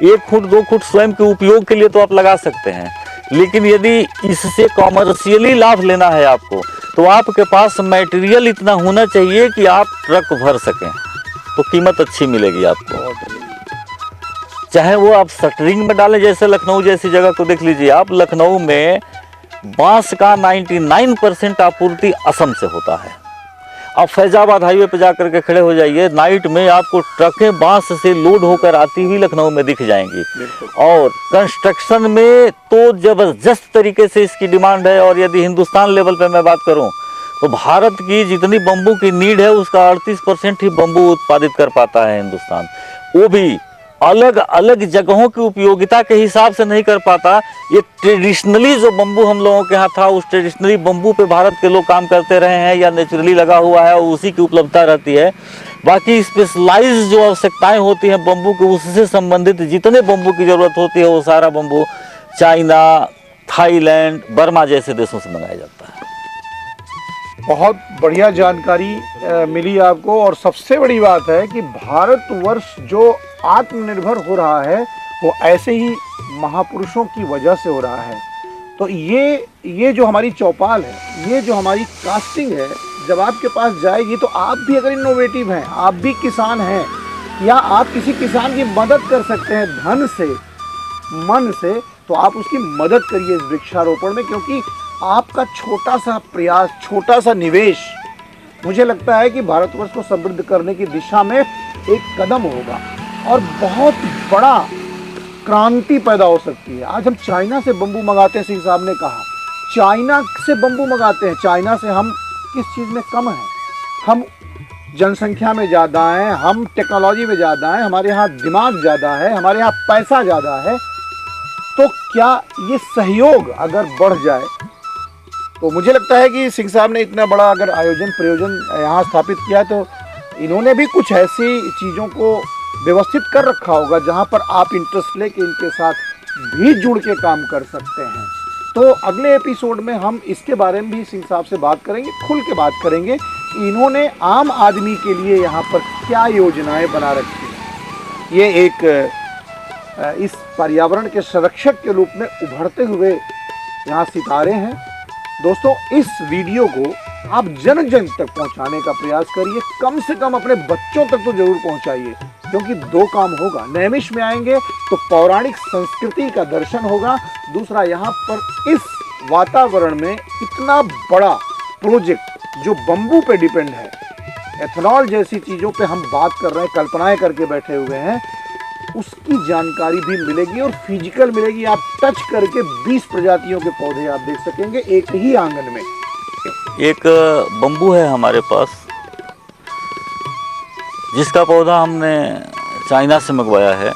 1 फुट 2 फुट स्वयं के उपयोग के लिए तो आप लगा सकते हैं, लेकिन यदि इससे कॉमर्शियली लाभ लेना है आपको, तो आपके पास मटेरियल इतना होना चाहिए कि आप ट्रक भर सकें, तो कीमत अच्छी मिलेगी आपको। चाहे वो आप शटरिंग में डालें, जैसे लखनऊ जैसी जगह को देख लीजिए आप। लखनऊ में बांस का 99% आपूर्ति असम से होता है। आप फैजाबाद हाईवे पे जाकर के खड़े हो जाइए, नाइट में आपको ट्रकें बांस से लोड होकर आती हुई लखनऊ में दिख जाएंगी। और कंस्ट्रक्शन में तो जबरदस्त तरीके से इसकी डिमांड है। और यदि हिंदुस्तान लेवल पे मैं बात करूं, तो भारत की जितनी बम्बू की नीड है उसका 38% ही बम्बू उत्पादित कर पाता है हिंदुस्तान। वो भी अलग अलग जगहों की उपयोगिता के हिसाब से नहीं कर पाता। ये ट्रेडिशनली जो बम्बू हम लोगों के यहाँ था, उस ट्रेडिशनली बम्बू पे भारत के लोग काम करते रहे हैं, या नेचुरली लगा हुआ है और उसी की उपलब्धता रहती है। बाकी स्पेशलाइज जो आवश्यकताएं होती हैं बम्बू के, उससे संबंधित जितने बम्बू की जरूरत होती है, वो सारा बम्बू चाइना, थाईलैंड, बर्मा जैसे देशों से मंगाया जाता है। बहुत बढ़िया जानकारी मिली आपको। और सबसे बड़ी बात है कि भारतवर्ष जो आत्मनिर्भर हो रहा है वो ऐसे ही महापुरुषों की वजह से हो रहा है। तो ये जो हमारी चौपाल है, ये जो हमारी कास्टिंग है, जब आपके पास जाएगी तो आप भी अगर इनोवेटिव हैं, आप भी किसान हैं, या आप किसी किसान की मदद कर सकते हैं धन से, मन से, तो आप उसकी मदद करिए इस वृक्षारोपण में। क्योंकि आपका छोटा सा प्रयास, छोटा सा निवेश, मुझे लगता है कि भारतवर्ष को समृद्ध करने की दिशा में एक कदम होगा और बहुत बड़ा क्रांति पैदा हो सकती है। आज हम चाइना से बम्बू मंगाते हैं, सिंह साहब ने कहा, चाइना से बम्बू मंगाते हैं। चाइना से हम किस चीज़ में कम हैं? हम जनसंख्या में ज़्यादा हैं, हम टेक्नोलॉजी में ज़्यादा हैं, हमारे यहाँ दिमाग ज़्यादा है, हमारे यहाँ पैसा ज़्यादा है। तो क्या ये सहयोग अगर बढ़ जाए, तो मुझे लगता है कि सिंह साहब ने इतना बड़ा अगर आयोजन प्रयोजन यहाँ स्थापित किया, तो इन्होंने भी कुछ ऐसी चीज़ों को व्यवस्थित कर रखा होगा जहाँ पर आप इंटरेस्ट लेके इनके साथ भी जुड़ के काम कर सकते हैं। तो अगले एपिसोड में हम इसके बारे में भी सिंह साहब से बात करेंगे, खुल के बात करेंगे कि इन्होंने आम आदमी के लिए यहाँ पर क्या योजनाएं बना रखी हैं। ये एक इस पर्यावरण के संरक्षक के रूप में उभरते हुए यहाँ सितारे हैं। दोस्तों, इस वीडियो को आप जन जन तक पहुंचाने का प्रयास करिए, कम से कम अपने बच्चों तक तो जरूर पहुंचाइए। क्योंकि 2 काम होगा, नैमिष में आएंगे तो पौराणिक संस्कृति का दर्शन होगा, दूसरा यहाँ पर इस वातावरण में इतना बड़ा प्रोजेक्ट जो बम्बू पे डिपेंड है, एथेनॉल जैसी चीज़ों पे हम बात कर रहे हैं, कल्पनाएं करके बैठे हुए हैं, उसकी जानकारी भी मिलेगी और फिजिकल मिलेगी। आप टच करके 20 प्रजातियों के पौधे आप देख सकेंगे एक ही आंगन में। एक बम्बू है हमारे पास, जिसका पौधा हमने चाइना से मंगवाया है,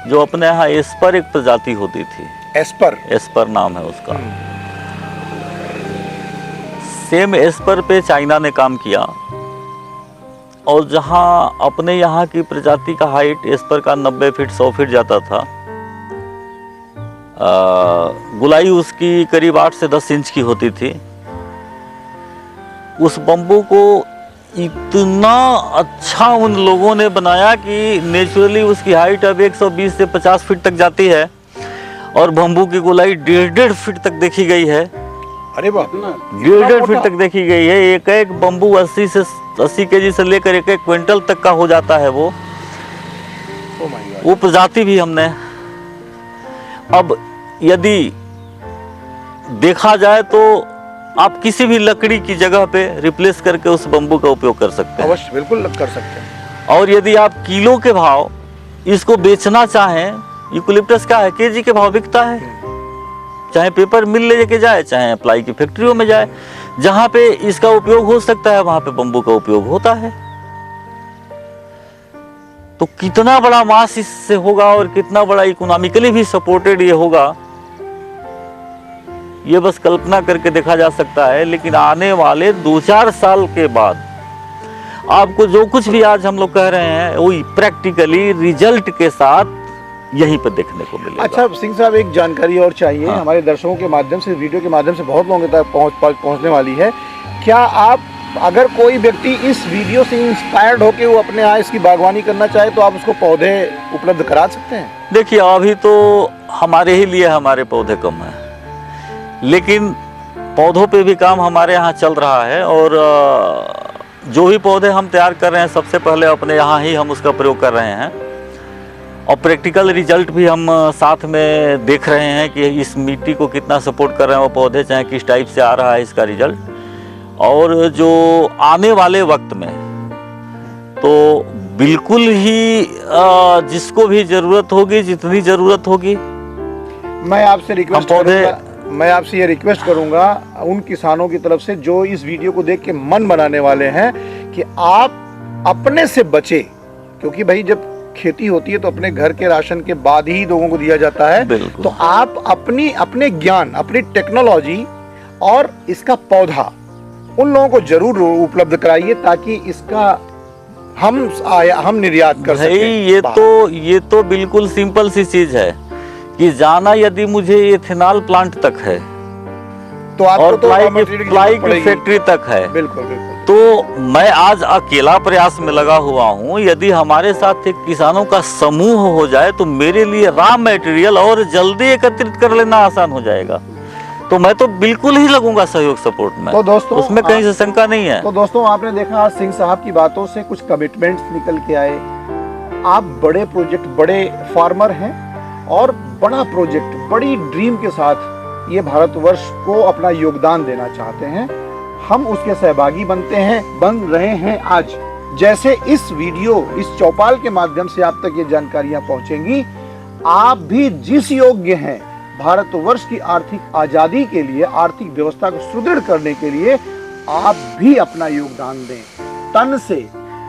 जो अपने यहाँ एस्पर एक प्रजाति होती थी। एस्पर नाम है उसका। सेम एस्पर पे चाइना ने काम किया, और जहाँ अपने यहाँ की प्रजाति का हाइट एस्पर का 90 फीट 100 फीट जाता था, गुलाई उसकी करीब 8 से 10 इंच की होती थी। उस बम्बू को इतना अच्छा उन लोगों ने बनाया कि नेचुरली उसकी हाइट अब 120 से 50 फीट तक जाती है, और बम्बू की गोलाई 1.5 फीट तक देखी गई है। अरे वाह, 1.5 फीट तक देखी गई है। एक बम्बू 80 केजी से लेकर 1 क्विंटल तक का हो जाता है वो। वो प्रजाति भी हमने। अब यदि देखा जाए तो आप किसी भी लकड़ी की जगह पे रिप्लेस करके उस बम्बू का उपयोग कर सकते हैं। अवश्य, बिल्कुल कर सकते हैं। और यदि आप किलो के भाव इसको बेचना चाहें, यूकलिप्टस क्या है, केजी के भाव बिकता है, चाहे पेपर मिल लेके जाए, चाहे प्लाई की फैक्ट्रियों में जाए, जहाँ पे इसका उपयोग हो सकता है वहाँ पे बम्बू का उपयोग होता है। तो कितना बड़ा मास इससे होगा और कितना बड़ा इकोनॉमिकली भी सपोर्टेड ये होगा, ये बस कल्पना करके देखा जा सकता है। लेकिन आने वाले 2-4 साल के बाद आपको जो कुछ भी आज हम लोग कह रहे हैं वो प्रैक्टिकली रिजल्ट के साथ यहीं पर देखने को मिलेगा। अच्छा सिंह साहब, एक जानकारी और चाहिए। हाँ। हमारे दर्शकों के माध्यम से, वीडियो के माध्यम से बहुत लोगों तक पहुंचने वाली है। क्या आप, अगर कोई व्यक्ति इस वीडियो से इंस्पायर्ड होकर वो अपने यहाँ इसकी बागवानी करना चाहे तो आप उसको पौधे उपलब्ध करा सकते हैं? देखिए, अभी तो हमारे ही लिए हमारे पौधे कम हैं, लेकिन पौधों पे भी काम हमारे यहाँ चल रहा है। और जो भी पौधे हम तैयार कर रहे हैं सबसे पहले अपने यहाँ ही हम उसका प्रयोग कर रहे हैं, और प्रैक्टिकल रिजल्ट भी हम साथ में देख रहे हैं कि इस मिट्टी को कितना सपोर्ट कर रहे हैं वो पौधे, चाहे किस टाइप से आ रहा है इसका रिजल्ट। और जो आने वाले वक्त में तो बिल्कुल ही जिसको भी ज़रूरत होगी, जितनी ज़रूरत होगी, मैं आपसे रिक्वेस्ट पौधे करूंगा, मैं आपसे ये रिक्वेस्ट करूंगा उन किसानों की तरफ से जो इस वीडियो को देख के मन बनाने वाले हैं कि आप अपने से बचे, क्योंकि भाई जब खेती होती है तो अपने घर के राशन के बाद ही लोगों को दिया जाता है। बिल्कुल। तो आप अपने ज्ञान, अपनी टेक्नोलॉजी और इसका पौधा उन लोगों को जरूर उपलब्ध कराइए ताकि इसका हम निर्यात कर भाई सकें। ये तो बिल्कुल सिंपल सी चीज है कि जाना यदि मुझे इथेनॉल प्लांट तक है तो आपको और तो प्लाई की फैक्ट्री तक है, बिल्कुल बिल्कुल। तो मैं आज अकेला प्रयास में लगा हुआ हूँ। यदि हमारे साथ एक किसानों का समूह हो जाए तो मेरे लिए रॉ मटेरियल और जल्दी एकत्रित कर लेना आसान हो जाएगा। तो मैं तो बिल्कुल ही लगूंगा सहयोग सपोर्ट में, तो दोस्तों उसमें कहीं से शंका नहीं है। तो दोस्तों आपने देखा आज सिंह साहब की बातों से कुछ कमिटमेंट्स निकल के आए। आप बड़े प्रोजेक्ट, बड़े फार्मर हैं और बड़ा प्रोजेक्ट, बड़ी ड्रीम के साथ ये भारतवर्ष को अपना योगदान देना चाहते हैं। हम उसके सहभागी बन रहे हैं आज। जैसे इस वीडियो, इस चौपाल के माध्यम से आप तक ये जानकारियां पहुंचेंगी, आप भी जिस योग्य हैं भारतवर्ष की आर्थिक आजादी के लिए, आर्थिक व्यवस्था को सुदृढ़ करने के लिए आप भी अपना योगदान दें, तन से,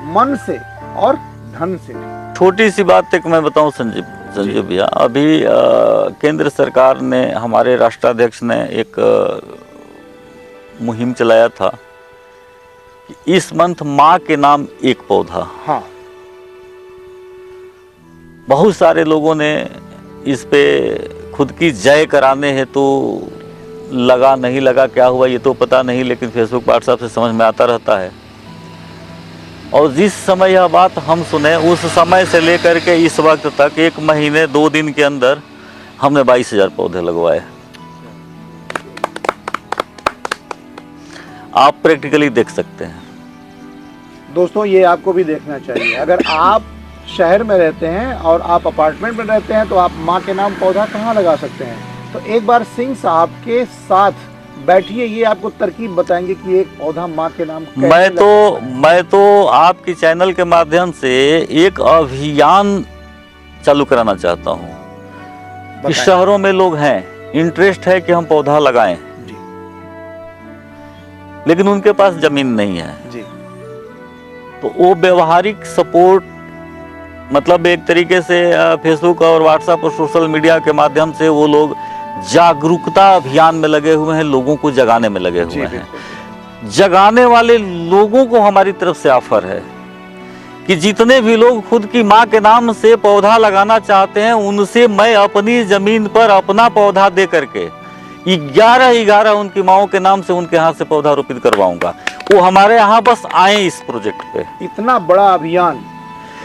मन से और धन से। छोटी सी बात एक मैं बताऊं संजीव भैया, अभी केंद्र सरकार ने, हमारे राष्ट्राध्यक्ष ने एक मुहिम चलाया था कि इस मंथ माँ के नाम एक पौधा। हाँ, बहुत सारे लोगों ने इस पे खुद की जय कराने हेतु तो लगा नहीं लगा, क्या हुआ ये तो पता नहीं, लेकिन फेसबुक व्हाट्सएप से समझ में आता रहता है। और जिस समय यह बात हम सुने, उस समय से लेकर के इस वक्त तक 1 महीने 2 दिन के अंदर हमने 22,000 पौधे लगवाए। आप प्रैक्टिकली देख सकते हैं। दोस्तों ये आपको भी देखना चाहिए। अगर आप शहर में रहते हैं और आप अपार्टमेंट में रहते हैं तो आप माँ के नाम पौधा कहाँ लगा सकते हैं? तो एक बार सिंह साहब के साथ बैठिए, ये आपको तरकीब बताएंगे कि एक पौधा माँ के नाम कैसे मैं तो आपकी चैनल के माध्यम से एक अभियान चालू कराना चाहता हूँ कि शहरों में लोग हैं, इंटरेस्ट है कि हम पौधा लगाएं, लेकिन उनके पास जमीन नहीं है जी। तो वो व्यवहारिक सपोर्ट, मतलब एक तरीके से फेसबुक और व्हाट्सएप और सोशल मीडिया के माध्यम से वो लोग जागरूकता अभियान में लगे हुए हैं, लोगों को जगाने में लगे हुए हैं। जगाने वाले लोगों को हमारी तरफ से ऑफर है कि जितने भी लोग खुद की माँ के नाम से पौधा लगाना चाहते हैं, उनसे मैं अपनी जमीन पर अपना पौधा दे करके 11 उनकी माओं के नाम से उनके हाथ से पौधा रोपित करवाऊंगा। वो हमारे यहाँ बस आए इस प्रोजेक्ट पे। इतना बड़ा अभियान,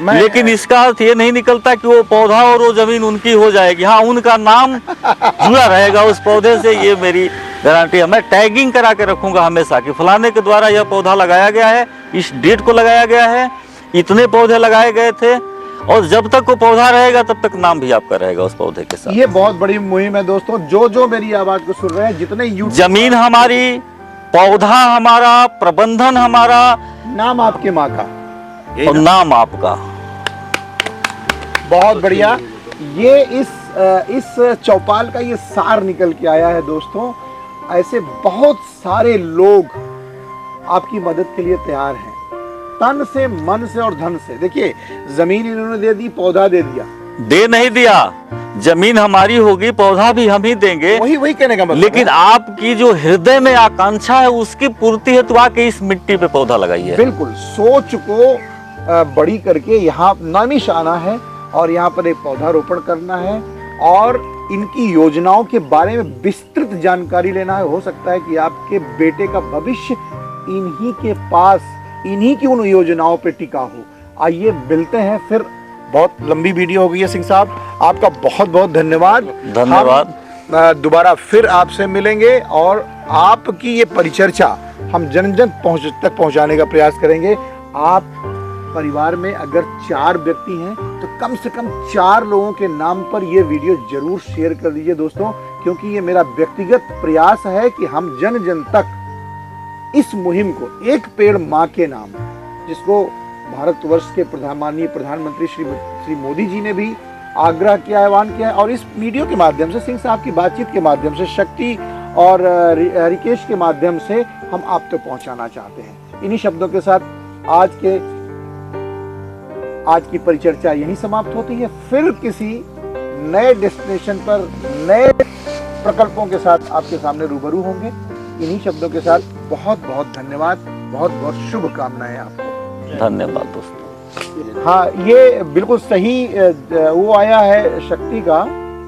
लेकिन इसका अर्थ ये नहीं निकलता कि वो पौधा और वो जमीन उनकी हो जाएगी। हाँ, उनका नाम जुड़ा रहेगा उस पौधे से, ये मेरी गारंटी है। मैं टैगिंग करा के रखूंगा हमेशा कि फलाने के द्वारा यह पौधा लगाया गया है, इस डेट को लगाया गया है, इतने पौधे लगाए गए थे, और जब तक वो पौधा रहेगा तब तक नाम भी आपका रहेगा उस पौधे के साथ। ये बहुत बड़ी मुहिम है दोस्तों। जो मेरी आवाज को सुन रहे हैं, जितने जमीन हमारी, पौधा हमारा, प्रबंधन हमारा, नाम आपके माँ का और नाम आपका। बहुत बढ़िया। ये इस इस चौपाल का ये सार निकल के आया है दोस्तों। ऐसे बहुत सारे लोग आपकी मदद के लिए तैयार हैं, तन से, मन से और धन से। देखिए, जमीन इन्होंने दे दी, पौधा दे दिया, दे नहीं दिया, जमीन हमारी होगी, पौधा भी हम ही देंगे। वही कहने का मतलब। लेकिन आपकी जो हृदय में आकांक्षा है उसकी पूर्ति हेतु आके इस मिट्टी पे पौधा लगाइए। बिल्कुल, सोच को बड़ी करके यहाँ नामिश आना है और यहाँ पर एक पौधारोपण करना है और इनकी योजनाओं के बारे में विस्तृत जानकारी लेना है। हो सकता है कि आपके बेटे का भविष्य इन्हीं के पास, इन्हीं की उन योजनाओं पे टिका हो। आइए मिलते हैं फिर। बहुत लंबी वीडियो हो गई है सिंह साहब, आपका बहुत बहुत धन्यवाद। धन्यवाद। हम दोबारा फिर आपसे मिलेंगे और आपकी ये परिचर्चा हम जन जन तक पहुंचाने का प्रयास करेंगे। आप परिवार में अगर 4 व्यक्ति हैं तो कम से कम 4 लोगों के नाम पर ये वीडियो जरूर शेयर कर दीजिए दोस्तों, क्योंकि ये मेरा व्यक्तिगत प्रयास है कि हम जन जन तक इस मुहिम को, एक पेड़ माँ के नाम, जिसको भारतवर्ष के माननीय प्रधानमंत्री श्री मोदी जी ने भी आग्रह किया, आह्वान किया है, और इस वीडियो के माध्यम से, सिंह साहब की बातचीत के माध्यम से, शक्ति और रिकेश के माध्यम से हम आप तक पहुंचाना चाहते हैं। इन्हीं शब्दों के साथ आज की परिचर्चा यहीं समाप्त होती है। फिर किसी नए डेस्टिनेशन पर नए प्रकल्पों के साथ आपके सामने रूबरू होंगे। इन्हीं शब्दों के साथ बहुत बहुत धन्यवाद, बहुत बहुत शुभकामनाएं आपको। धन्यवाद दोस्तों। हाँ, ये बिल्कुल सही वो आया है शक्ति का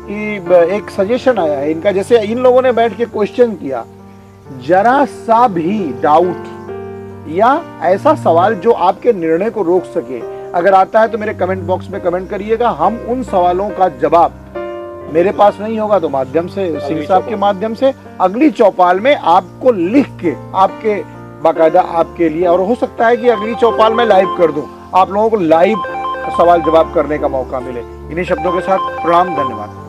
कि एक सजेशन आया है इनका, जैसे इन लोगों ने बैठ के क्वेश्चन किया, जरा सा भी डाउट या ऐसा सवाल जो आपके निर्णय को रोक सके, अगर आता है तो मेरे कमेंट बॉक्स में कमेंट करिएगा। हम उन सवालों का जवाब, मेरे पास नहीं होगा तो माध्यम से, सिंह साहब के माध्यम से, अगली चौपाल में आपको लिख के, आपके बाकायदा आपके लिए, और हो सकता है कि अगली चौपाल में लाइव कर दूं, आप लोगों को लाइव सवाल जवाब करने का मौका मिले। इन्हीं शब्दों के साथ प्रणाम, धन्यवाद।